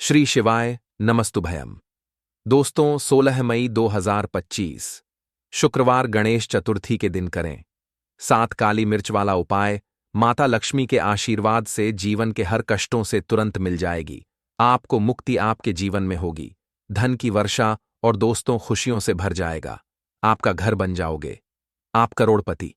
श्री शिवाय नमस्तुभयम। दोस्तों 16 मई 2025 शुक्रवार गणेश चतुर्थी के दिन करें 7 काली मिर्च वाला उपाय। माता लक्ष्मी के आशीर्वाद से जीवन के हर कष्टों से तुरंत मिल जाएगी। आपको मुक्ति आपके जीवन में होगी, धन की वर्षा और दोस्तों खुशियों से भर जाएगा। आपका घर बन जाओगे, आप करोड़पति।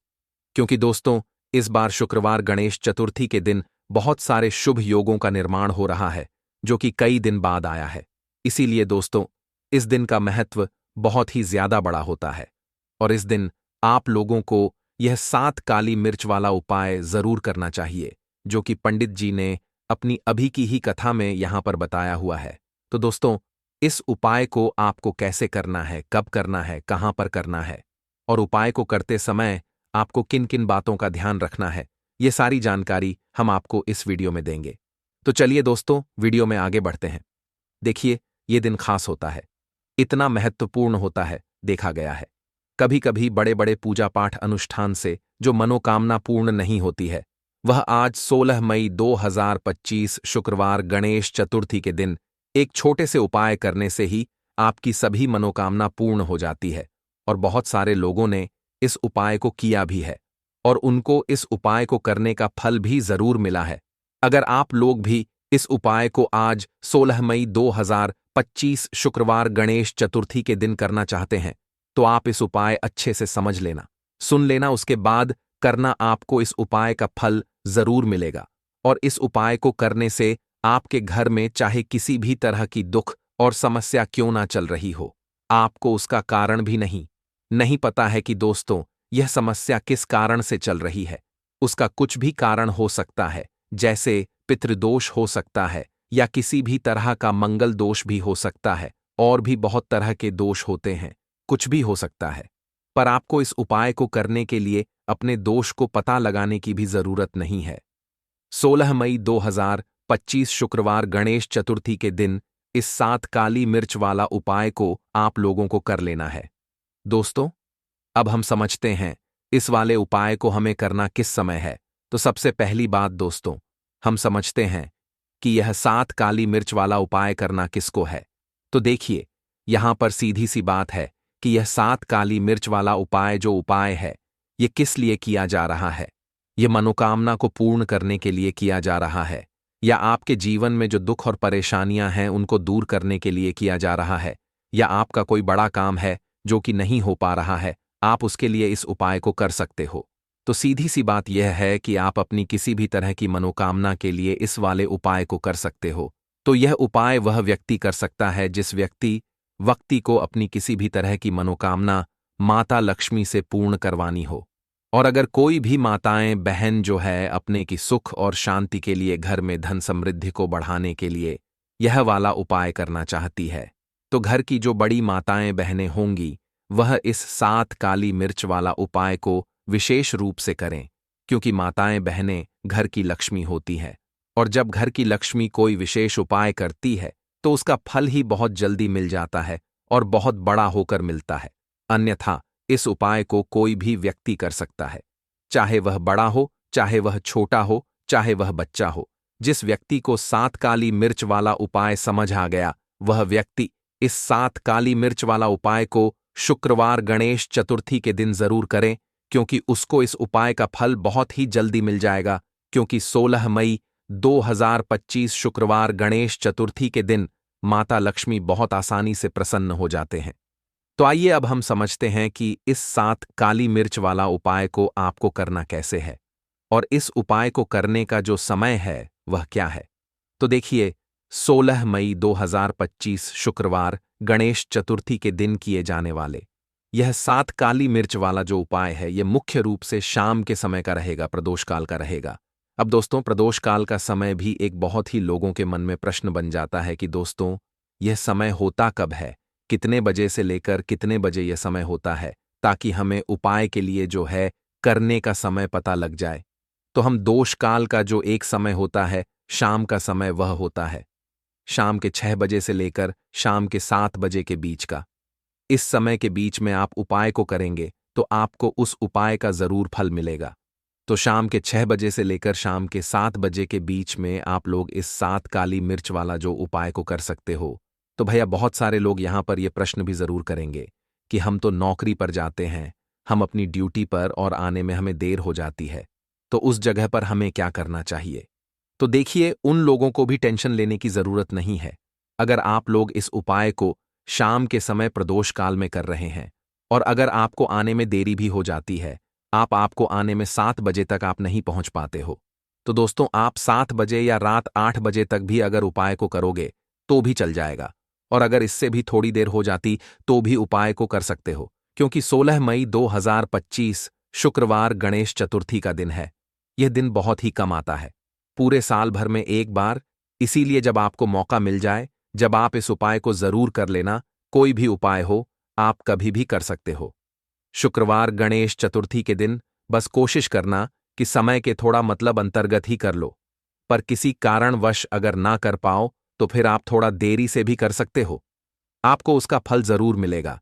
क्योंकि दोस्तों इस बार शुक्रवार गणेश चतुर्थी के दिन बहुत सारे शुभ योगों का निर्माण हो रहा है, जो कि कई दिन बाद आया है। इसीलिए दोस्तों इस दिन का महत्व बहुत ही ज्यादा बड़ा होता है और इस दिन आप लोगों को यह 7 काली मिर्च वाला उपाय जरूर करना चाहिए, जो कि पंडित जी ने अपनी अभी की ही कथा में यहां पर बताया हुआ है। तो दोस्तों इस उपाय को आपको कैसे करना है, कब करना है, कहां पर करना है और उपाय को करते समय आपको किन किन बातों का ध्यान रखना है, ये सारी जानकारी हम आपको इस वीडियो में देंगे। तो चलिए दोस्तों वीडियो में आगे बढ़ते हैं। देखिए ये दिन खास होता है, इतना महत्वपूर्ण होता है, देखा गया है कभी कभी बड़े बड़े पूजा पाठ अनुष्ठान से जो मनोकामना पूर्ण नहीं होती है, वह आज 16 मई 2025 शुक्रवार गणेश चतुर्थी के दिन एक छोटे से उपाय करने से ही आपकी सभी मनोकामना पूर्ण हो जाती है। और बहुत सारे लोगों ने इस उपाय को किया भी है और उनको इस उपाय को करने का फल भी जरूर मिला है। अगर आप लोग भी इस उपाय को आज 16 मई 2025 शुक्रवार गणेश चतुर्थी के दिन करना चाहते हैं, तो आप इस उपाय अच्छे से समझ लेना, सुन लेना, उसके बाद करना। आपको इस उपाय का फल जरूर मिलेगा और इस उपाय को करने से आपके घर में चाहे किसी भी तरह की दुख और समस्या क्यों ना चल रही हो, आपको उसका कारण भी नहीं पता है कि दोस्तों यह समस्या किस कारण से चल रही है। उसका कुछ भी कारण हो सकता है, जैसे पितृदोष हो सकता है या किसी भी तरह का मंगल दोष भी हो सकता है, और भी बहुत तरह के दोष होते हैं, कुछ भी हो सकता है। पर आपको इस उपाय को करने के लिए अपने दोष को पता लगाने की भी जरूरत नहीं है। 16 मई 2025 शुक्रवार गणेश चतुर्थी के दिन इस 7 काली मिर्च वाला उपाय को आप लोगों को कर लेना है। दोस्तों अब हम समझते हैं इस वाले उपाय को हमें करना किस समय है। तो सबसे पहली बात दोस्तों, हम समझते हैं कि यह 7 काली मिर्च वाला उपाय करना किसको है। तो देखिए यहां पर सीधी सी बात है कि यह 7 काली मिर्च वाला उपाय जो उपाय है, यह किस लिए किया जा रहा है। यह मनोकामना को पूर्ण करने के लिए किया जा रहा है, या आपके जीवन में जो दुख और परेशानियां हैं उनको दूर करने के लिए किया जा रहा है, या आपका कोई बड़ा काम है जो कि नहीं हो पा रहा है, आप उसके लिए इस उपाय को कर सकते हो। तो सीधी सी बात यह है कि आप अपनी किसी भी तरह की मनोकामना के लिए इस वाले उपाय को कर सकते हो। तो यह उपाय वह व्यक्ति कर सकता है जिस व्यक्ति को अपनी किसी भी तरह की मनोकामना माता लक्ष्मी से पूर्ण करवानी हो। और अगर कोई भी माताएं बहन जो है अपने की सुख और शांति के लिए, घर में धन समृद्धि को बढ़ाने के लिए यह वाला उपाय करना चाहती है, तो घर की जो बड़ी माताएं बहनें होंगी वह इस 7 काली मिर्च वाला उपाय को विशेष रूप से करें, क्योंकि माताएं बहनें घर की लक्ष्मी होती हैं और जब घर की लक्ष्मी कोई विशेष उपाय करती है तो उसका फल ही बहुत जल्दी मिल जाता है और बहुत बड़ा होकर मिलता है। अन्यथा इस उपाय को कोई भी व्यक्ति कर सकता है, चाहे वह बड़ा हो, चाहे वह छोटा हो, चाहे वह बच्चा हो। जिस व्यक्ति को 7 काली मिर्च वाला उपाय समझ आ गया, वह व्यक्ति इस 7 काली मिर्च वाला उपाय को शुक्रवार गणेश चतुर्थी के दिन जरूर करें, क्योंकि उसको इस उपाय का फल बहुत ही जल्दी मिल जाएगा। क्योंकि 16 मई 2025 शुक्रवार गणेश चतुर्थी के दिन माता लक्ष्मी बहुत आसानी से प्रसन्न हो जाते हैं। तो आइए अब हम समझते हैं कि इस 7 काली मिर्च वाला उपाय को आपको करना कैसे है और इस उपाय को करने का जो समय है वह क्या है। तो देखिए 16 मई 2025 शुक्रवार गणेश चतुर्थी के दिन किए जाने वाले यह 7 काली मिर्च वाला जो उपाय है, यह मुख्य रूप से शाम के समय का रहेगा, प्रदोष काल का रहेगा। अब दोस्तों प्रदोष काल का समय भी एक बहुत ही लोगों के मन में प्रश्न बन जाता है कि दोस्तों यह समय होता कब है, कितने बजे से लेकर कितने बजे यह समय होता है, ताकि हमें उपाय के लिए जो है करने का समय पता लग जाए। तो हम दोष काल का जो एक समय होता है, शाम का समय, वह होता है शाम के 6 बजे से लेकर शाम के 7 बजे के बीच का। इस समय के बीच में आप उपाय को करेंगे तो आपको उस उपाय का जरूर फल मिलेगा। तो शाम के 6 बजे से लेकर शाम के 7 बजे के बीच में आप लोग इस 7 काली मिर्च वाला जो उपाय को कर सकते हो। तो भैया बहुत सारे लोग यहाँ पर ये प्रश्न भी ज़रूर करेंगे कि हम तो नौकरी पर जाते हैं, हम अपनी ड्यूटी पर और आने में हमें देर हो जाती है, तो उस जगह पर हमें क्या करना चाहिए? तो देखिए, उन लोगों को भी टेंशन लेने की ज़रूरत नहीं है। अगर आप लोग इस उपाय को शाम के समय प्रदोष काल में कर रहे हैं और अगर आपको आने में देरी भी हो जाती है, आपको आने में 7 बजे तक आप नहीं पहुंच पाते हो, तो दोस्तों आप 7 बजे या रात 8 बजे तक भी अगर उपाय को करोगे तो भी चल जाएगा। और अगर इससे भी थोड़ी देर हो जाती तो भी उपाय को कर सकते हो, क्योंकि 16 मई 2025 शुक्रवार गणेश चतुर्थी का दिन है। यह दिन बहुत ही कम आता है, पूरे साल भर में एक बार। इसीलिए जब आपको मौका मिल जाए, जब आप इस उपाय को जरूर कर लेना। कोई भी उपाय हो, आप कभी भी कर सकते हो। शुक्रवार गणेश चतुर्थी के दिन बस कोशिश करना कि समय के थोड़ा मतलब अंतर्गत ही कर लो, पर किसी कारणवश अगर ना कर पाओ तो फिर आप थोड़ा देरी से भी कर सकते हो, आपको उसका फल जरूर मिलेगा।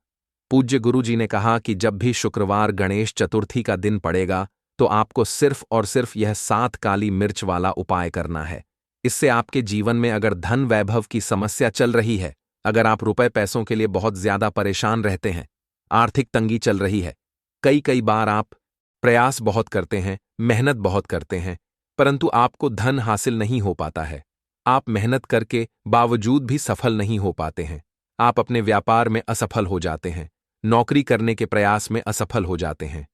पूज्य गुरु जी ने कहा कि जब भी शुक्रवार गणेश चतुर्थी का दिन पड़ेगा तो आपको सिर्फ और सिर्फ यह 7 काली मिर्च वाला उपाय करना है। इससे आपके जीवन में अगर धन वैभव की समस्या चल रही है, अगर आप रुपए पैसों के लिए बहुत ज्यादा परेशान रहते हैं, आर्थिक तंगी चल रही है, कई कई बार आप प्रयास बहुत करते हैं, मेहनत बहुत करते हैं, परंतु आपको धन हासिल नहीं हो पाता है, आप मेहनत करके बावजूद भी सफल नहीं हो पाते हैं, आप अपने व्यापार में असफल हो जाते हैं, नौकरी करने के प्रयास में असफल हो जाते हैं,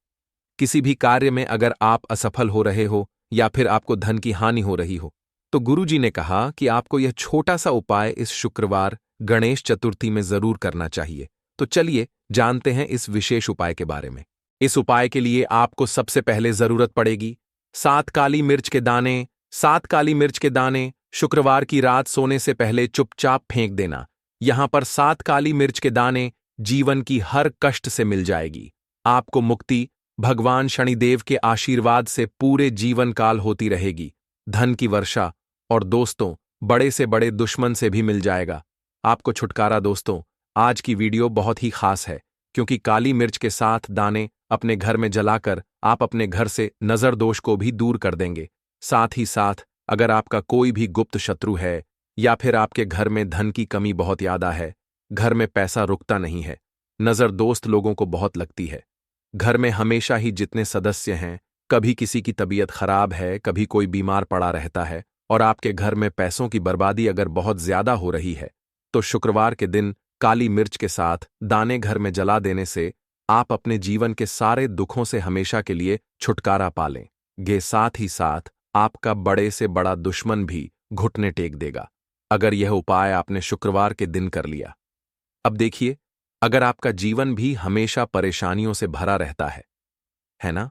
किसी भी कार्य में अगर आप असफल हो रहे हो या फिर आपको धन की हानि हो रही हो, तो गुरुजी ने कहा कि आपको यह छोटा सा उपाय इस शुक्रवार गणेश चतुर्थी में जरूर करना चाहिए। तो चलिए जानते हैं इस विशेष उपाय के बारे में। इस उपाय के लिए आपको सबसे पहले जरूरत पड़ेगी 7 काली मिर्च के दाने। 7 काली मिर्च के दाने शुक्रवार की रात सोने से पहले चुपचाप फेंक देना। यहां पर 7 काली मिर्च के दाने जीवन की हर कष्ट से मिल जाएगी, आपको मुक्ति भगवान शनिदेव के आशीर्वाद से पूरे जीवन काल होती रहेगी, धन की वर्षा और दोस्तों बड़े से बड़े दुश्मन से भी मिल जाएगा, आपको छुटकारा। दोस्तों आज की वीडियो बहुत ही खास है, क्योंकि काली मिर्च के साथ दाने अपने घर में जलाकर आप अपने घर से नजर दोष को भी दूर कर देंगे। साथ ही साथ अगर आपका कोई भी गुप्त शत्रु है या फिर आपके घर में धन की कमी बहुत ज्यादा है, घर में पैसा रुकता नहीं है, नजर दोस्त लोगों को बहुत लगती है, घर में हमेशा ही जितने सदस्य हैं, कभी किसी की तबीयत खराब है, कभी कोई बीमार पड़ा रहता है और आपके घर में पैसों की बर्बादी अगर बहुत ज्यादा हो रही है, तो शुक्रवार के दिन काली मिर्च के साथ दाने घर में जला देने से आप अपने जीवन के सारे दुखों से हमेशा के लिए छुटकारा पा लेंगे। साथ ही साथ आपका बड़े से बड़ा दुश्मन भी घुटने टेक देगा, अगर यह उपाय आपने शुक्रवार के दिन कर लिया। अब देखिए, अगर आपका जीवन भी हमेशा परेशानियों से भरा रहता है ना,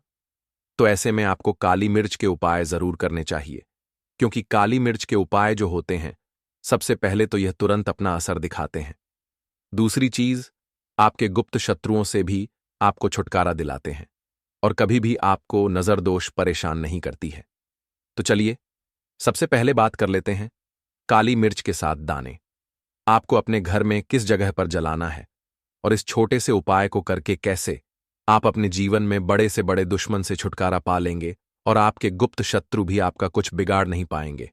तो ऐसे में आपको काली मिर्च के उपाय जरूर करने चाहिए, क्योंकि काली मिर्च के उपाय जो होते हैं, सबसे पहले तो यह तुरंत अपना असर दिखाते हैं, दूसरी चीज आपके गुप्त शत्रुओं से भी आपको छुटकारा दिलाते हैं और कभी भी आपको नजर दोष परेशान नहीं करती है। तो चलिए सबसे पहले बात कर लेते हैं काली मिर्च के साथ दाने आपको अपने घर में किस जगह पर जलाना है और इस छोटे से उपाय को करके कैसे आप अपने जीवन में बड़े से बड़े दुश्मन से छुटकारा पा लेंगे और आपके गुप्त शत्रु भी आपका कुछ बिगाड़ नहीं पाएंगे।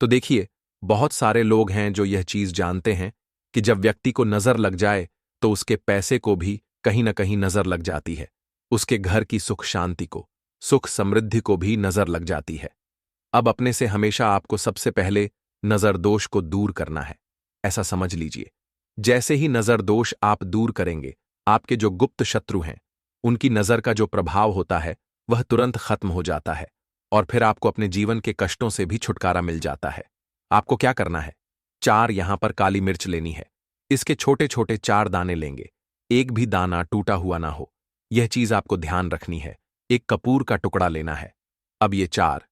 तो देखिए, बहुत सारे लोग हैं जो यह चीज जानते हैं कि जब व्यक्ति को नजर लग जाए तो उसके पैसे को भी कहीं ना कहीं नजर लग जाती है, उसके घर की सुख शांति को, सुख समृद्धि को भी नजर लग जाती है। अब अपने से हमेशा आपको सबसे पहले नजर दोष को दूर करना है, ऐसा समझ लीजिए। जैसे ही नजर दोष आप दूर करेंगे, आपके जो गुप्त शत्रु हैं उनकी नजर का जो प्रभाव होता है वह तुरंत खत्म हो जाता है और फिर आपको अपने जीवन के कष्टों से भी छुटकारा मिल जाता है। आपको क्या करना है, 4 यहां पर काली मिर्च लेनी है, इसके छोटे छोटे 4 दाने लेंगे, एक भी दाना टूटा हुआ ना हो, यह चीज आपको ध्यान रखनी है। एक कपूर का टुकड़ा लेना है। अब ये 4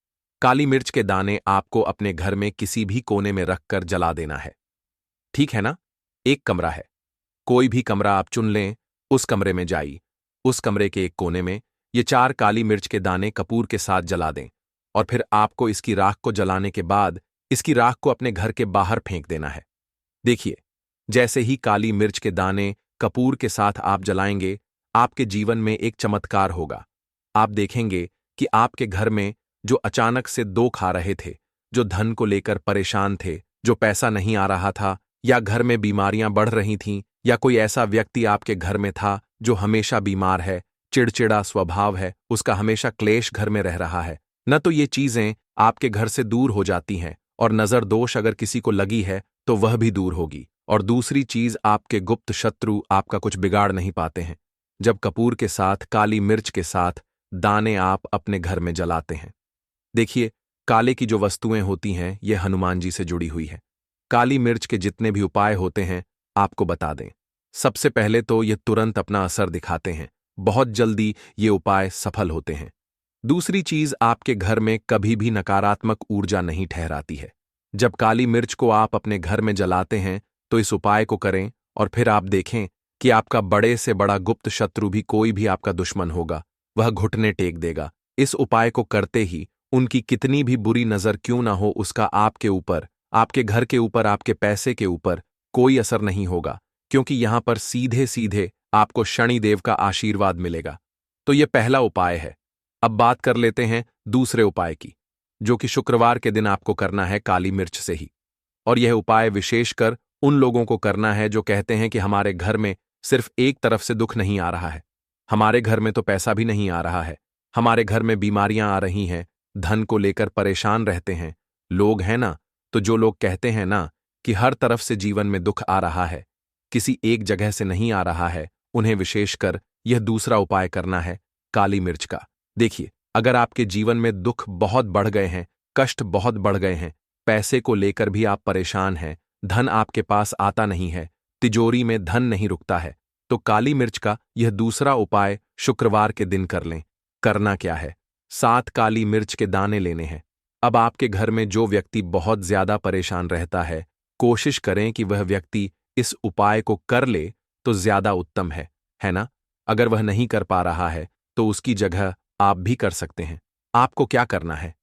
काली मिर्च के दाने आपको अपने घर में किसी भी कोने में रखकर जला देना है, ठीक है ना। एक कमरा है, कोई भी कमरा आप चुन लें, उस कमरे में जाइए, उस कमरे के एक कोने में ये 4 काली मिर्च के दाने कपूर के साथ जला दें और फिर आपको इसकी राख को जलाने के बाद इसकी राख को अपने घर के बाहर फेंक देना है। देखिए, जैसे ही काली मिर्च के दाने कपूर के साथ आप जलाएंगे, आपके जीवन में एक चमत्कार होगा। आप देखेंगे कि आपके घर में जो अचानक से दुख आ रहे थे, जो धन को लेकर परेशान थे, जो पैसा नहीं आ रहा था, या घर में बीमारियां बढ़ रही थीं, या कोई ऐसा व्यक्ति आपके घर में था जो हमेशा बीमार है, चिड़चिड़ा स्वभाव है, उसका हमेशा क्लेश घर में रह रहा है, न तो ये चीजें आपके घर से दूर हो जाती हैं, और नजर दोष अगर किसी को लगी है तो वह भी दूर होगी। और दूसरी चीज, आपके गुप्त शत्रु आपका कुछ बिगाड़ नहीं पाते हैं जब कपूर के साथ, काली मिर्च के साथ दाने आप अपने घर में जलाते हैं। देखिए, काले की जो वस्तुएं होती हैं यह हनुमान जी से जुड़ी हुई है। काली मिर्च के जितने भी उपाय होते हैं आपको बता दें। सबसे पहले तो ये तुरंत अपना असर दिखाते हैं, बहुत जल्दी ये उपाय सफल होते हैं। दूसरी चीज, आपके घर में कभी भी नकारात्मक ऊर्जा नहीं ठहराती है। जब काली मिर्च को आप अपने घर में जलाते हैं तो इस उपाय को करें और फिर आप देखें कि आपका बड़े से बड़ा गुप्त शत्रु भी, कोई भी आपका दुश्मन होगा, वह घुटने टेक देगा। इस उपाय को करते ही उनकी कितनी भी बुरी नजर क्यों ना हो, उसका आपके ऊपर, आपके घर के ऊपर, आपके पैसे के ऊपर कोई असर नहीं होगा, क्योंकि यहां पर सीधे सीधे आपको शनिदेव का आशीर्वाद मिलेगा। तो यह पहला उपाय है। अब बात कर लेते हैं दूसरे उपाय की, जो कि शुक्रवार के दिन आपको करना है काली मिर्च से ही। और यह उपाय विशेषकर उन लोगों को करना है जो कहते हैं कि हमारे घर में सिर्फ एक तरफ से दुख नहीं आ रहा है, हमारे घर में तो पैसा भी नहीं आ रहा है, हमारे घर में बीमारियां आ रही हैं, धन को लेकर परेशान रहते हैं लोग, हैं ना। तो जो लोग कहते हैं ना कि हर तरफ से जीवन में दुख आ रहा है, किसी एक जगह से नहीं आ रहा है, उन्हें विशेषकर यह दूसरा उपाय करना है काली मिर्च का। देखिए, अगर आपके जीवन में दुख बहुत बढ़ गए हैं, कष्ट बहुत बढ़ गए हैं, पैसे को लेकर भी आप परेशान हैं, धन आपके पास आता नहीं है, तिजोरी में धन नहीं रुकता है, तो काली मिर्च का यह दूसरा उपाय शुक्रवार के दिन कर लें। करना क्या है? 7 काली मिर्च के दाने लेने हैं। अब आपके घर में जो व्यक्ति बहुत ज्यादा परेशान रहता है, कोशिश करें कि वह व्यक्ति इस उपाय को कर ले तो ज्यादा उत्तम है ना। अगर वह नहीं कर पा रहा है तो उसकी जगह आप भी कर सकते हैं। आपको क्या करना है?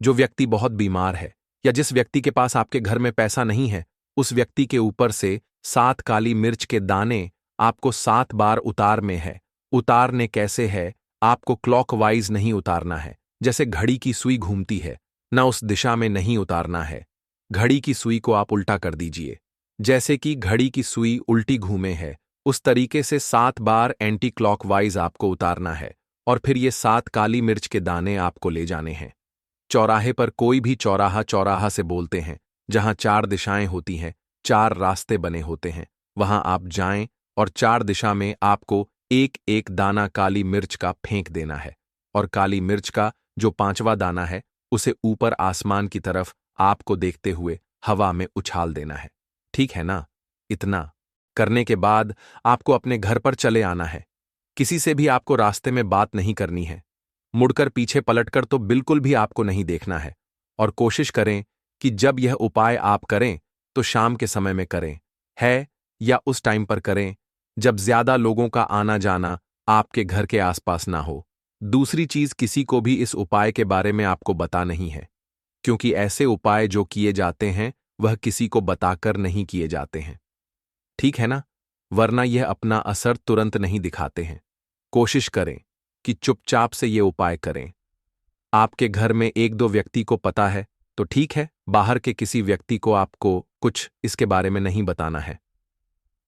जो व्यक्ति बहुत बीमार है या जिस व्यक्ति के पास आपके घर में पैसा नहीं है, उस व्यक्ति के ऊपर से 7 काली मिर्च के दाने आपको 7 बार उतारने हैं। उतारने कैसे है? आपको क्लॉकवाइज नहीं उतारना है, जैसे घड़ी की सुई घूमती है ना, उस दिशा में नहीं उतारना है। घड़ी की सुई को आप उल्टा कर दीजिए, जैसे कि घड़ी की सुई उल्टी घूमे है, उस तरीके से 7 बार एंटी क्लॉकवाइज आपको उतारना है। और फिर ये 7 काली मिर्च के दाने आपको ले जाने हैं चौराहे पर। कोई भी चौराहा, चौराहा से बोलते हैं जहां 4 दिशाएं होती हैं, 4 रास्ते बने होते हैं, वहां आप जाएं और 4 दिशा में आपको एक एक दाना काली मिर्च का फेंक देना है। और काली मिर्च का जो 5वां दाना है उसे ऊपर आसमान की तरफ आपको देखते हुए हवा में उछाल देना है। ठीक है ना? इतना करने के बाद आपको अपने घर पर चले आना है। किसी से भी आपको रास्ते में बात नहीं करनी है, मुड़कर पीछे पलटकर तो बिल्कुल भी आपको नहीं देखना है। और कोशिश करें कि जब यह उपाय आप करें तो शाम के समय में करें, है या उस टाइम पर करें जब ज्यादा लोगों का आना जाना आपके घर के आसपास ना हो। दूसरी चीज, किसी को भी इस उपाय के बारे में आपको बता नहीं है, क्योंकि ऐसे उपाय जो किए जाते हैं वह किसी को बताकर नहीं किए जाते हैं। ठीक है ना? वरना यह अपना असर तुरंत नहीं दिखाते हैं। कोशिश करें कि चुपचाप से ये उपाय करें। आपके घर में 1-2 व्यक्ति को पता है तो ठीक है, बाहर के किसी व्यक्ति को आपको कुछ इसके बारे में नहीं बताना है।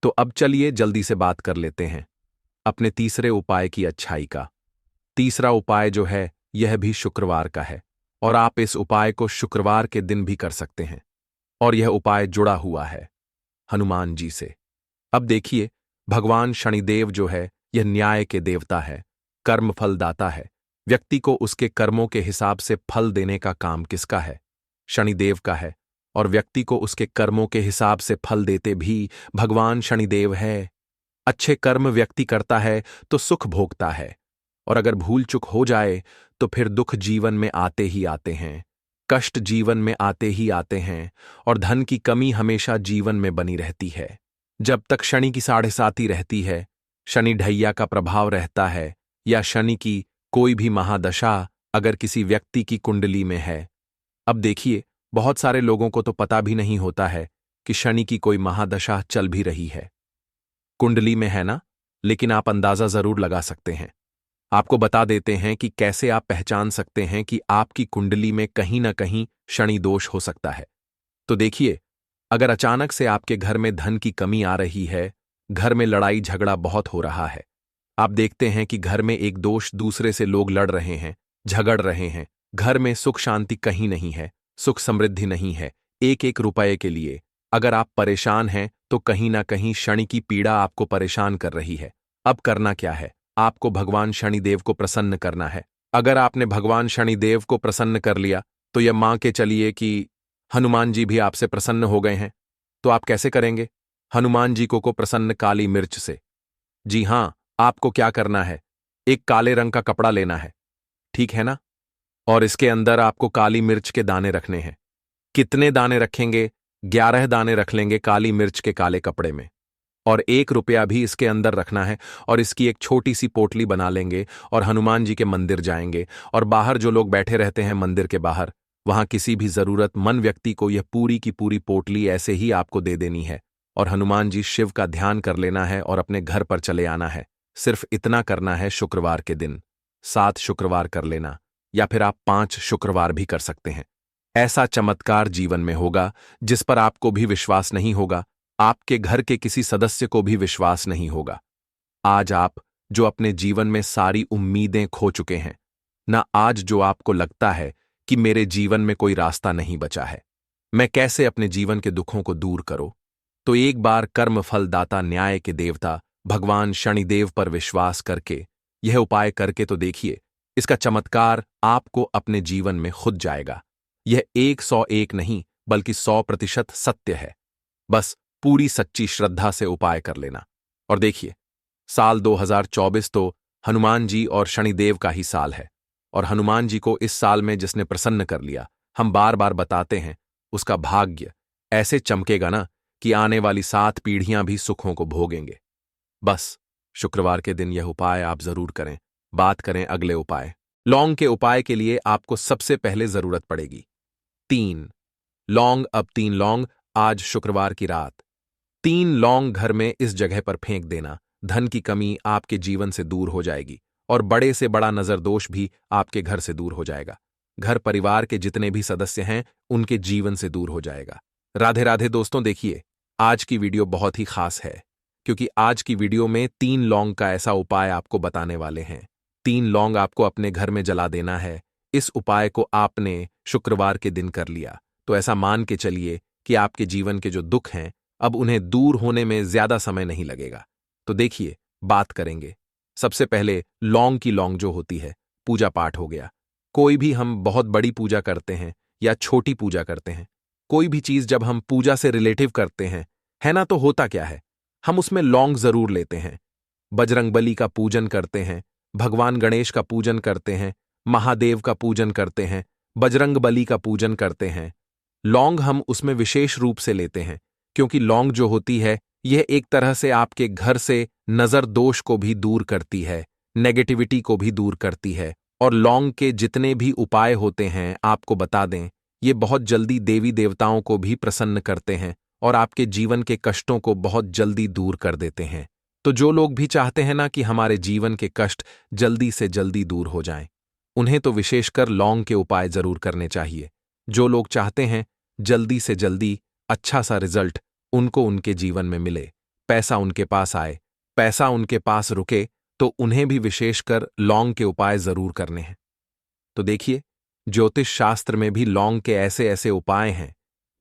तो अब चलिए जल्दी से बात कर लेते हैं अपने तीसरे उपाय की अच्छाई का। तीसरा उपाय जो है यह भी शुक्रवार का है, और आप इस उपाय को शुक्रवार के दिन भी कर सकते हैं। और यह उपाय जुड़ा हुआ है हनुमान जी से। अब देखिए, भगवान शनिदेव जो है यह न्याय के देवता है, कर्म फलदाता है। व्यक्ति को उसके कर्मों के हिसाब से फल देने का काम किसका है? शनिदेव का है। और व्यक्ति को उसके कर्मों के हिसाब से फल देते भी भगवान शनिदेव है। अच्छे कर्म व्यक्ति करता है तो सुख भोगता है, और अगर भूल चूक हो जाए तो फिर दुख जीवन में आते ही आते हैं, कष्ट जीवन में आते ही आते हैं, और धन की कमी हमेशा जीवन में बनी रहती है। जब तक शनि की 7.5 रहती है, शनि ढैया का प्रभाव रहता है, या शनि की कोई भी महादशा अगर किसी व्यक्ति की कुंडली में है। अब देखिए, बहुत सारे लोगों को तो पता भी नहीं होता है कि शनि की कोई महादशा चल भी रही है, कुंडली में है ना, लेकिन आप अंदाजा जरूर लगा सकते हैं। आपको बता देते हैं कि कैसे आप पहचान सकते हैं कि आपकी कुंडली में कहीं ना कहीं शनि दोष हो सकता है। तो देखिए, अगर अचानक से आपके घर में धन की कमी आ रही है, घर में लड़ाई झगड़ा बहुत हो रहा है, आप देखते हैं कि घर में एक दोष दूसरे से लोग लड़ रहे हैं, झगड़ रहे हैं, घर में सुख शांति कहीं नहीं है, सुख समृद्धि नहीं है, एक एक रुपए के लिए अगर आप परेशान हैं तो कहीं ना कहीं शनि की पीड़ा आपको परेशान कर रही है। अब करना क्या है? आपको भगवान शनिदेव को प्रसन्न करना है। अगर आपने भगवान शनिदेव को प्रसन्न कर लिया तो यह मान के चलिए कि हनुमान जी भी आपसे प्रसन्न हो गए हैं। तो आप कैसे करेंगे? हनुमान जी को प्रसन्न काली मिर्च से। जी हां, आपको क्या करना है? एक काले रंग का कपड़ा लेना है, ठीक है ना? और इसके अंदर आपको काली मिर्च के दाने रखने हैं। कितने दाने रखेंगे? 11 दाने रख लेंगे काली मिर्च के काले कपड़े में। और 1 रुपया भी इसके अंदर रखना है और इसकी एक छोटी सी पोटली बना लेंगे और हनुमान जी के मंदिर जाएंगे और बाहर जो लोग बैठे रहते हैं मंदिर के बाहर, वहां किसी भी जरूरतमंद व्यक्ति को यह पूरी की पूरी पोटली ऐसे ही आपको दे देनी है और हनुमान जी शिव का ध्यान कर लेना है और अपने घर पर चले आना है। सिर्फ इतना करना है शुक्रवार के दिन। 7 शुक्रवार कर लेना या फिर आप 5 शुक्रवार भी कर सकते हैं। ऐसा चमत्कार जीवन में होगा जिस पर आपको भी विश्वास नहीं होगा, आपके घर के किसी सदस्य को भी विश्वास नहीं होगा। आज आप जो अपने जीवन में सारी उम्मीदें खो चुके हैं, ना आज जो आपको लगता है कि मेरे जीवन में कोई रास्ता नहीं बचा है, मैं कैसे अपने जीवन के दुखों को दूर करूं, तो एक बार कर्म फलदाता न्याय के देवता भगवान शनिदेव पर विश्वास करके यह उपाय करके तो देखिए, इसका चमत्कार आपको अपने जीवन में खुद जाएगा। यह 101 नहीं बल्कि 100% सत्य है। बस पूरी सच्ची श्रद्धा से उपाय कर लेना। और देखिए, साल 2024 तो हनुमान जी और शनिदेव का ही साल है और हनुमान जी को इस साल में जिसने प्रसन्न कर लिया, हम बार बार बताते हैं, उसका भाग्य ऐसे चमकेगा ना कि आने वाली 7 पीढ़ियां भी सुखों को भोगेंगे। बस शुक्रवार के दिन यह उपाय आप जरूर करें। बात करें अगले उपाय। लौंग के उपाय के लिए आपको सबसे पहले जरूरत पड़ेगी 3 लौंग। अब 3 लौंग आज शुक्रवार की रात 3 लौंग घर में इस जगह पर फेंक देना। धन की कमी आपके जीवन से दूर हो जाएगी और बड़े से बड़ा नजर दोष भी आपके घर से दूर हो जाएगा। घर परिवार के जितने भी सदस्य हैं उनके जीवन से दूर हो जाएगा। राधे राधे दोस्तों, देखिए, आज की वीडियो बहुत ही खास है क्योंकि आज की वीडियो में 3 लौंग का ऐसा उपाय आपको बताने वाले हैं। 3 लौंग आपको अपने घर में जला देना है। इस उपाय को आपने शुक्रवार के दिन कर लिया तो ऐसा मान के चलिए कि आपके जीवन के जो दुख हैं अब उन्हें दूर होने में ज्यादा समय नहीं लगेगा। तो देखिए, बात करेंगे। सबसे पहले लौंग की लौंग जो होती है, पूजा पाठ हो गया। कोई भी हम बहुत बड़ी पूजा करते हैं या छोटी पूजा करते हैं, कोई भी चीज जब हम पूजा से रिलेटिव करते हैं, है ना, तो होता क्या है, हम उसमें लौंग जरूर लेते हैं। बजरंगबली का पूजन करते हैं, भगवान गणेश का पूजन करते हैं, महादेव का पूजन करते हैं, बजरंगबली का पूजन करते हैं। लौंग हम उसमें विशेष रूप से लेते हैं क्योंकि लौंग जो होती है यह एक तरह से आपके घर से नजर दोष को भी दूर करती है, नेगेटिविटी को भी दूर करती है। और लौंग के जितने भी उपाय होते हैं आपको बता दें, ये बहुत जल्दी देवी देवताओं को भी प्रसन्न करते हैं और आपके जीवन के कष्टों को बहुत जल्दी दूर कर देते हैं। तो जो लोग भी चाहते हैं ना कि हमारे जीवन के कष्ट जल्दी से जल्दी दूर हो जाएं, उन्हें तो विशेषकर लौंग के उपाय जरूर करने चाहिए। जो लोग चाहते हैं जल्दी से जल्दी अच्छा सा रिजल्ट उनको उनके जीवन में मिले, पैसा उनके पास आए, पैसा उनके पास रुके, तो उन्हें भी विशेषकर लौंग के उपाय जरूर करने हैं। तो देखिए, ज्योतिष शास्त्र में भी लौंग के ऐसे ऐसे उपाय हैं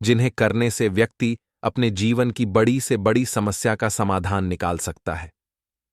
जिन्हें करने से व्यक्ति अपने जीवन की बड़ी से बड़ी समस्या का समाधान निकाल सकता है।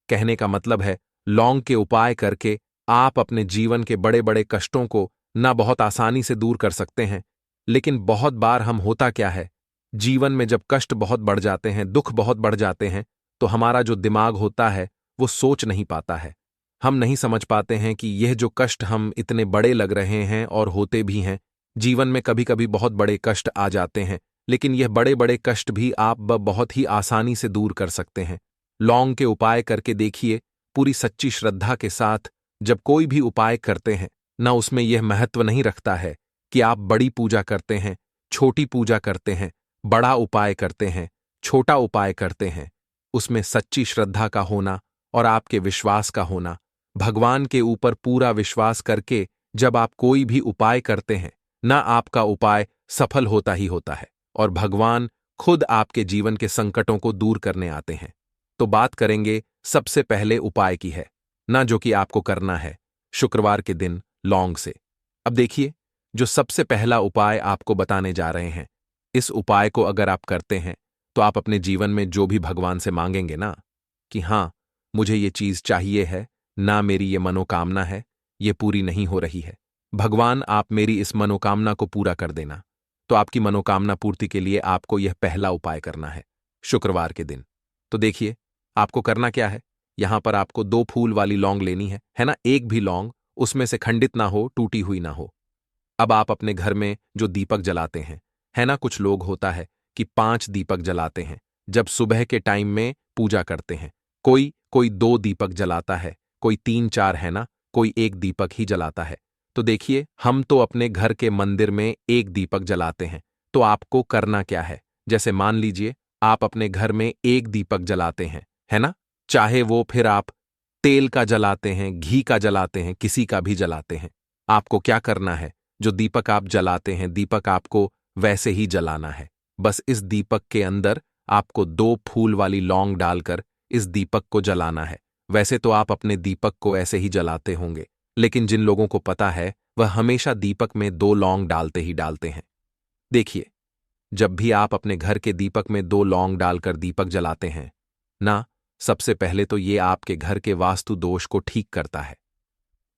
कहने का मतलब है, लौंग के उपाय करके आप अपने जीवन के बड़े बड़े कष्टों को ना बहुत आसानी से दूर कर सकते हैं, लेकिन बहुत बार हम होता क्या है, जीवन में जब कष्ट बहुत बढ़ जाते हैं, दुख बहुत बढ़ जाते हैं, तो हमारा जो दिमाग होता है वो सोच नहीं पाता है। हम नहीं समझ पाते हैं कि यह जो कष्ट हम इतने बड़े लग रहे हैं और होते भी हैं, जीवन में कभी कभी बहुत बड़े कष्ट आ जाते हैं, लेकिन यह बड़े बड़े कष्ट भी आप बहुत ही आसानी से दूर कर सकते हैं। लौंग के उपाय करके देखिए, पूरी सच्ची श्रद्धा के साथ जब कोई भी उपाय करते हैं ना, उसमें यह महत्व नहीं रखता है कि आप बड़ी पूजा करते हैं, छोटी पूजा करते हैं, बड़ा उपाय करते हैं, छोटा उपाय करते हैं। उसमें सच्ची श्रद्धा का होना और आपके विश्वास का होना भगवान के ऊपर पूरा विश्वास करके जब आप कोई भी उपाय करते हैं, ना आपका उपाय सफल होता ही होता है और भगवान खुद आपके जीवन के संकटों को दूर करने आते हैं। तो बात करेंगे सबसे पहले उपाय की है, ना जो कि आपको करना है शुक्रवार के दिन लौंग से। अब देखिए, जो सबसे पहला उपाय आपको बताने जा रहे हैं, इस उपाय को अगर आप करते हैं तो आप अपने जीवन में जो भी भगवान से मांगेंगे ना कि हाँ, मुझे ये चीज चाहिए है, ना मेरी ये मनोकामना है, ये पूरी नहीं हो रही है, भगवान आप मेरी इस मनोकामना को पूरा कर देना। तो आपकी मनोकामना पूर्ति के लिए आपको यह पहला उपाय करना है शुक्रवार के दिन। तो देखिए, आपको करना क्या है। यहां पर आपको 2 फूल वाली लौंग लेनी है ना। एक भी लौंग उसमें से खंडित ना हो, टूटी हुई ना हो। अब आप अपने घर में जो दीपक जलाते हैं, है ना, कुछ लोग होता है कि 5 दीपक जलाते हैं जब सुबह के टाइम में पूजा करते हैं। कोई कोई 2 दीपक जलाता है, कोई 3-4, है ना, कोई 1 दीपक ही जलाता है। तो देखिए, हम तो अपने घर के मंदिर में 1 दीपक जलाते हैं। तो आपको करना क्या है, जैसे मान लीजिए आप अपने घर में 1 दीपक जलाते हैं, है ना, चाहे वो फिर आप तेल का जलाते हैं, घी का जलाते हैं, किसी का भी जलाते हैं। आपको क्या करना है, जो दीपक आप जलाते हैं, दीपक आपको वैसे ही जलाना है। बस इस दीपक के अंदर आपको 2 फूल वाली लौंग डालकर इस दीपक को जलाना है। वैसे तो आप अपने दीपक को ऐसे ही जलाते होंगे, लेकिन जिन लोगों को पता है वह हमेशा दीपक में 2 लौंग डालते ही डालते हैं। देखिए, जब भी आप अपने घर के दीपक में 2 लौंग डालकर दीपक जलाते हैं ना, सबसे पहले तो ये आपके घर के वास्तु दोष को ठीक करता है।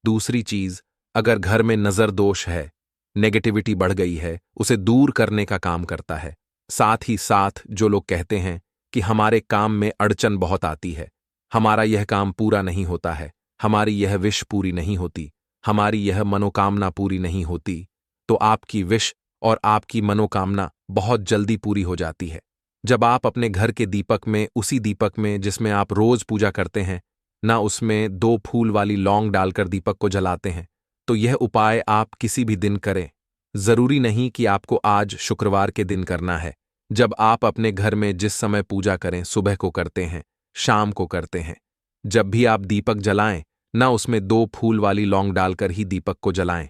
दूसरी चीज, अगर घर में नजर दोष है, नेगेटिविटी बढ़ गई है, उसे दूर करने का काम करता है। साथ ही साथ जो लोग कहते हैं कि हमारे काम में अड़चन बहुत आती है, हमारा यह काम पूरा नहीं होता है, हमारी यह विश पूरी नहीं होती, हमारी यह मनोकामना पूरी नहीं होती, तो आपकी विश और आपकी मनोकामना बहुत जल्दी पूरी हो जाती है जब आप अपने घर के दीपक में, उसी दीपक में जिसमें आप रोज पूजा करते हैं ना, उसमें 2 फूल वाली लौंग डालकर दीपक को जलाते हैं। तो यह उपाय आप किसी भी दिन करें, जरूरी नहीं कि आपको आज शुक्रवार के दिन करना है। जब आप अपने घर में जिस समय पूजा करें, सुबह को करते हैं, शाम को करते हैं, जब भी आप दीपक जलाएं ना, उसमें 2 फूल वाली लौंग डालकर ही दीपक को जलाएं।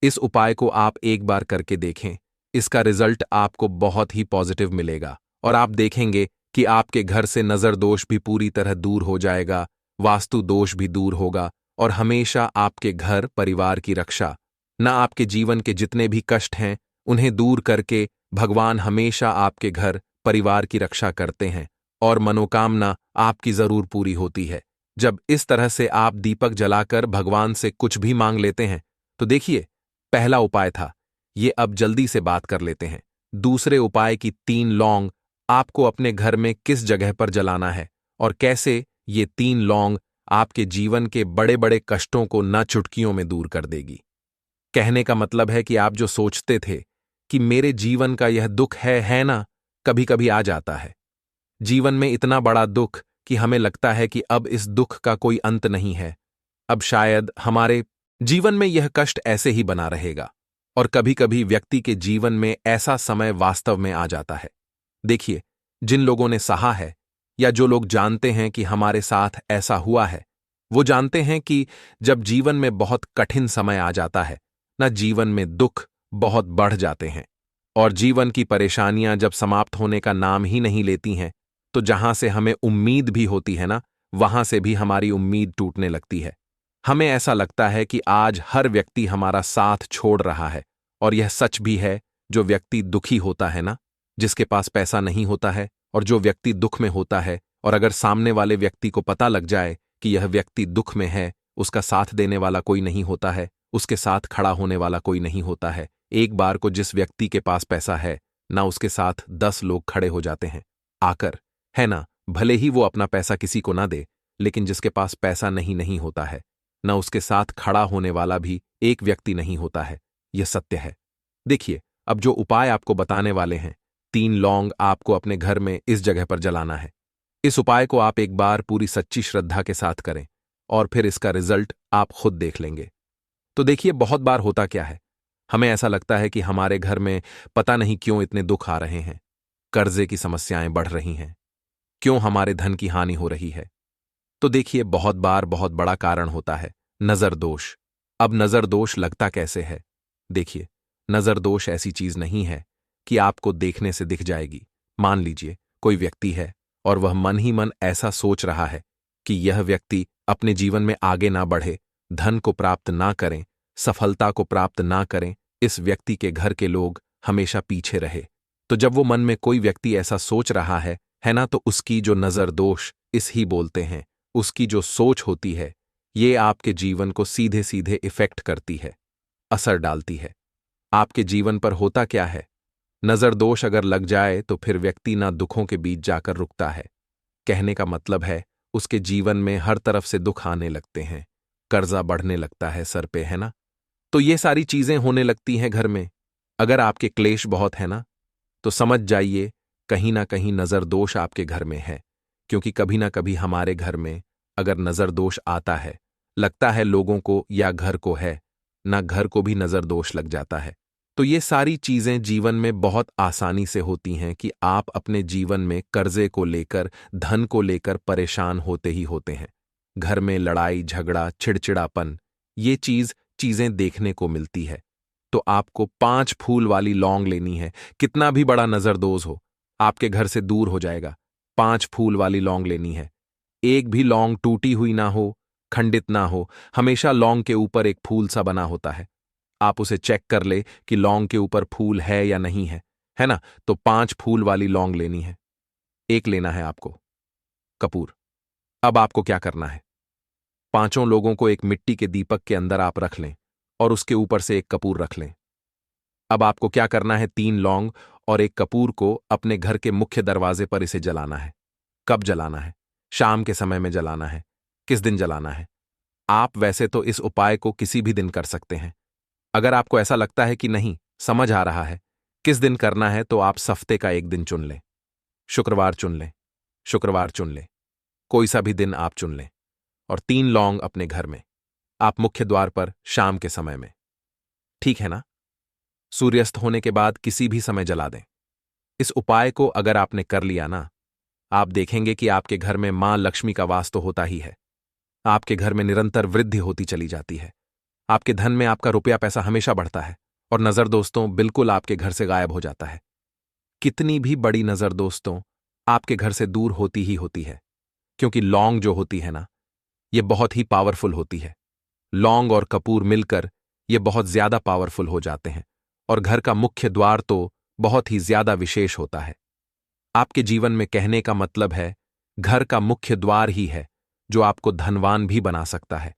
इस उपाय को आप एक बार करके देखें, इसका रिजल्ट आपको बहुत ही पॉजिटिव मिलेगा और आप देखेंगे कि आपके घर से नजर दोष भी पूरी तरह दूर हो जाएगा, वास्तु दोष भी दूर होगा और हमेशा आपके घर परिवार की रक्षा, ना आपके जीवन के जितने भी कष्ट हैं उन्हें दूर करके भगवान हमेशा आपके घर परिवार की रक्षा करते हैं और मनोकामना आपकी जरूर पूरी होती है। जब इस तरह से आप दीपक जलाकर भगवान से कुछ भी मांग लेते हैं, तो देखिए, पहला उपाय था ये। अब जल्दी से बात कर लेते हैं दूसरे उपाय की। 3 लौंग आपको अपने घर में किस जगह पर जलाना है और कैसे ये 3 लौंग आपके जीवन के बड़े बड़े कष्टों को न चुटकियों में दूर कर देगी। कहने का मतलब है कि आप जो सोचते थे कि मेरे जीवन का यह दुख है ना, कभी कभी आ जाता है जीवन में इतना बड़ा दुख कि हमें लगता है कि अब इस दुख का कोई अंत नहीं है, अब शायद हमारे जीवन में यह कष्ट ऐसे ही बना रहेगा। और कभी कभी व्यक्ति के जीवन में ऐसा समय वास्तव में आ जाता है। देखिए, जिन लोगों ने सहा है या जो लोग जानते हैं कि हमारे साथ ऐसा हुआ है, वो जानते हैं कि जब जीवन में बहुत कठिन समय आ जाता है ना, जीवन में दुख बहुत बढ़ जाते हैं और जीवन की परेशानियां जब समाप्त होने का नाम ही नहीं लेती हैं, तो जहां से हमें उम्मीद भी होती है ना, वहां से भी हमारी उम्मीद टूटने लगती है। हमें ऐसा लगता है कि आज हर व्यक्ति हमारा साथ छोड़ रहा है और यह सच भी है। जो व्यक्ति दुखी होता है ना, जिसके पास पैसा नहीं होता है और जो व्यक्ति दुख में होता है, और अगर सामने वाले व्यक्ति को पता लग जाए कि यह व्यक्ति दुख में है, उसका साथ देने वाला कोई नहीं होता है, उसके साथ खड़ा होने वाला कोई नहीं होता है। एक बार को जिस व्यक्ति के पास पैसा है ना, उसके साथ 10 लोग खड़े हो जाते हैं आकर, है ना। भले ही वो अपना पैसा किसी को ना दे, लेकिन जिसके पास पैसा नहीं होता है ना, उसके साथ खड़ा होने वाला भी एक व्यक्ति नहीं होता है। यह सत्य है। देखिए, अब जो उपाय आपको बताने वाले हैं, 3 लौंग आपको अपने घर में इस जगह पर जलाना है। इस उपाय को आप एक बार पूरी सच्ची श्रद्धा के साथ करें और फिर इसका रिजल्ट आप खुद देख लेंगे। तो देखिए, बहुत बार होता क्या है, हमें ऐसा लगता है कि हमारे घर में पता नहीं क्यों इतने दुख आ रहे हैं, कर्जे की समस्याएं बढ़ रही हैं, क्यों हमारे धन की हानि हो रही है। तो देखिए, बहुत बार बहुत बड़ा कारण होता है नजर दोष। अब नजर दोष लगता कैसे है? देखिए, नजर दोष ऐसी चीज नहीं है कि आपको देखने से दिख जाएगी। मान लीजिए कोई व्यक्ति है और वह मन ही मन ऐसा सोच रहा है कि यह व्यक्ति अपने जीवन में आगे ना बढ़े, धन को प्राप्त ना करें, सफलता को प्राप्त ना करें, इस व्यक्ति के घर के लोग हमेशा पीछे रहे। तो जब वो मन में कोई व्यक्ति ऐसा सोच रहा है ना, तो उसकी जो नजर दोष इस ही बोलते हैं, उसकी जो सोच होती है, ये आपके जीवन को सीधे सीधे इफेक्ट करती है, असर डालती है। आपके जीवन पर होता क्या है? नजर दोष अगर लग जाए तो फिर व्यक्ति ना दुखों के बीच जाकर रुकता है। कहने का मतलब है, उसके जीवन में हर तरफ से दुख आने लगते हैं, कर्जा बढ़ने लगता है सर पे, है ना? तो ये सारी चीजें होने लगती हैं घर में। अगर आपके क्लेश बहुत है ना, तो समझ जाइए कहीं ना कहीं नजर दोष आपके घर में है। क्योंकि कभी ना कभी हमारे घर में अगर नजर दोष आता है, लगता है लोगों को या घर को है ना, घर को भी नजर दोष लग जाता है। तो ये सारी चीजें जीवन में बहुत आसानी से होती हैं कि आप अपने जीवन में कर्जे को लेकर, धन को लेकर परेशान होते ही होते हैं। घर में लड़ाई झगड़ा, चिड़चिड़ापन, ये चीजें देखने को मिलती है। तो आपको 5 फूल वाली लौंग लेनी है। कितना भी बड़ा नजरदोज हो, आपके घर से दूर हो जाएगा। 5 फूल वाली लौंग लेनी है। एक भी लौंग टूटी हुई ना हो, खंडित ना हो, हमेशा लौंग के ऊपर एक फूल सा बना होता है। आप उसे चेक कर ले कि लौंग के ऊपर फूल है या नहीं है ना? तो 5 फूल वाली लौंग लेनी है। एक लेना है आपको कपूर। अब आपको क्या करना है? पांचों लोगों को एक मिट्टी के दीपक के अंदर आप रख लें और उसके ऊपर से एक कपूर रख लें। अब आपको क्या करना है? 3 लौंग और एक कपूर को अपने घर के मुख्य दरवाजे पर इसे जलाना है। कब जलाना है? शाम के समय में जलाना है। किस दिन जलाना है? आप वैसे तो इस उपाय को किसी भी दिन कर सकते हैं। अगर आपको ऐसा लगता है कि नहीं समझ आ रहा है किस दिन करना है, तो आप हफ्ते का एक दिन चुन लें। शुक्रवार चुन लें, शुक्रवार चुन लें, कोई सा भी दिन आप चुन लें। और 3 लौंग अपने घर में, आप मुख्य द्वार पर शाम के समय में। ठीक है ना? सूर्यास्त होने के बाद किसी भी समय जला दें। इस उपाय को अगर आपने कर लिया ना, आप देखेंगे कि आपके घर में मां लक्ष्मी का वास तो होता ही है। आपके घर में निरंतर वृद्धि होती चली जाती है। आपके धन में आपका रुपया पैसा हमेशा बढ़ता है और नजर दोस्तों बिल्कुल आपके घर से गायब हो जाता है। कितनी भी बड़ी नजर दोस्तों आपके घर से दूर होती ही होती है। क्योंकि लौंग जो होती है ना, ये बहुत ही पावरफुल होती है। लौंग और कपूर मिलकर ये बहुत ज्यादा पावरफुल हो जाते हैं और घर का मुख्य द्वार तो बहुत ही ज्यादा विशेष होता है। आपके जीवन में कहने का मतलब है, घर का मुख्य द्वार ही है जो आपको धनवान भी बना सकता है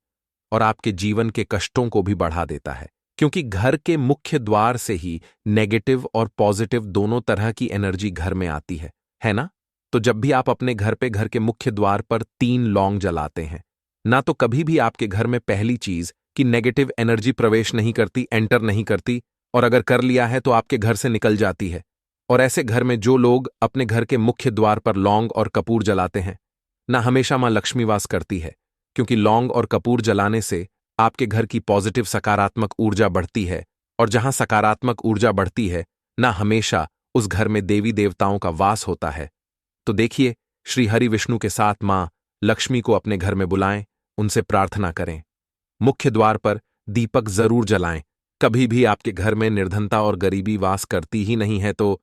और आपके जीवन के कष्टों को भी बढ़ा देता है। क्योंकि घर के मुख्य द्वार से ही नेगेटिव और पॉजिटिव दोनों तरह की एनर्जी घर में आती है ना? तो जब भी आप अपने घर पे घर के मुख्य द्वार पर 3 लौंग जलाते हैं ना, तो कभी भी आपके घर में पहली चीज कि नेगेटिव एनर्जी प्रवेश नहीं करती, एंटर नहीं करती, और अगर कर लिया है तो आपके घर से निकल जाती है। और ऐसे घर में जो लोग अपने घर के मुख्य द्वार पर लौंग और कपूर जलाते हैं ना, हमेशा मां लक्ष्मी वास करती है। क्योंकि लौंग और कपूर जलाने से आपके घर की पॉजिटिव सकारात्मक ऊर्जा बढ़ती है और जहां सकारात्मक ऊर्जा बढ़ती है ना, हमेशा उस घर में देवी देवताओं का वास होता है। तो देखिए, श्री हरि विष्णु के साथ मां लक्ष्मी को अपने घर में बुलाएं, उनसे प्रार्थना करें। मुख्य द्वार पर दीपक जरूर जलाएं। कभी भी आपके घर में निर्धनता और गरीबी वास करती ही नहीं है, तो